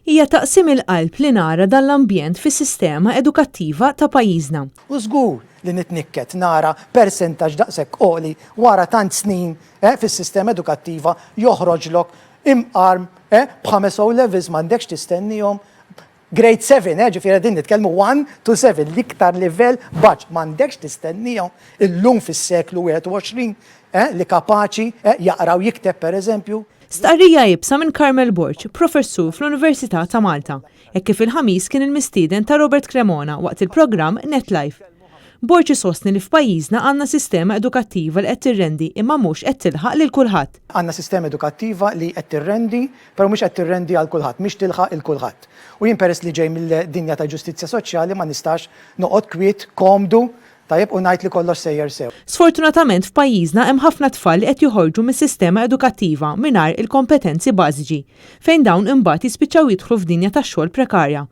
Hija taqsim il-qalb li nara dan l-ambjent fis-sistema edukattiva ta' pajjiżna. U żgur li nitnikket nara percentaġġ daqshekk qoli wara tant snin fis-sistema edukattiva joħroġlok imqarm b'ħames O levels m'għandekx tistennihom. Grade 7, ġifieri din nitkellmu 1 to 7, l-iktar livell baġġ m'għandekx tistennihom illum fis-seklu 21 li kapaċi jaqraw jikteb pereżempju. Stqarrija jibsa minn Carmel Borch, professur fl-Università ta' Malta, hekk kif il-ħamis kien il-mistieden ta' Robert Cremona waqt il-programm NetLife. Borch isostni li f'pajjiżna għandna sistema edukattiva li qed tirrendi imma mhux qed tilħaq lil kulħadd. Għandna sistema edukattiva li qed tirrendi, però mhux qed tirrendi għal kulħadd, mhix tilħaq il kulħadd. U jien peress li ġej mill-dinja ta' ġustizzja soċjali ma nistax noqgħod kwiet komdu tajjeb u ngħid li kollox sejjer sew. Sfortunatament f'pajjiżna hemm ħafna tfal li qed joħorġu mis-sistema edukattiva mingħajr il-kompetenzi bażiċi fejn dawn imbagħad jispiċċaw jidħlu f'dinja tax-xogħol prekarja.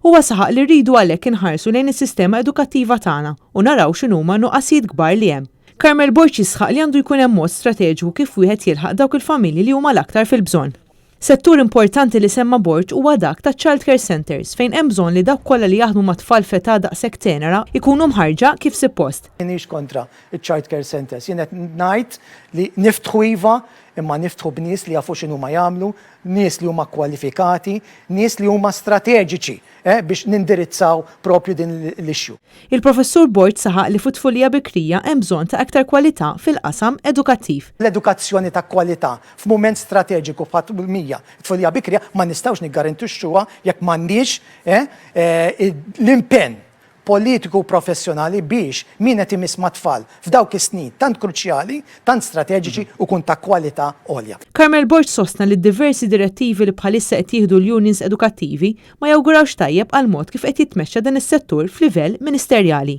Huwa saħaq li rridu għalhekk inħarsu lejn is-sistema edukattiva tagħna u naraw x'inhuma nuqqasijiet kbar li hemm. Carmel Borch jisħaq li għandu jkun hemm mod strateġiku kif wieħed jilħaq dawk il-familji li huma l-aktar fil-bżonn. Settur importanti li semma Borch huwa dak ta' child care centers fejn hemm bżonn li dawk kollha li jaħdmu ma' tfal feta daqshekk tenera ikunu mħarġa kif suppost. Minix kontra il-child care centers, jien qed ngħid li niftħu iva imma niftħu b'nies li jafu x'inhuma jagħmlu, nies li huma kwalifikati, nies li huma strateġiċi biex nindirizzaw propju din l-ixju. Il-professur Borch saħaq li fit-tfulija bikrija hemm bżonn ta' aktar kwalità fil-qasam edukattiv. L-edukazzjoni ta' kwalità f'mument strateġiku bħat-mija tfulija bikrija ma nistgħux niggarantixxuha jekk m'għandix l-impenn politiku professjonali biex min qed imiss ma' tfal f'dawk is-snin tant kruċjali, tant strateġiċi u kun ta' kwalità għolja. Carmel Borch sostna li diversi direttivi li bħalissa qed jieħdu l-unions edukattivi ma jawgurawx tajjeb għal mod kif qed jitmexxa dan is-settur f'livell ministerjali.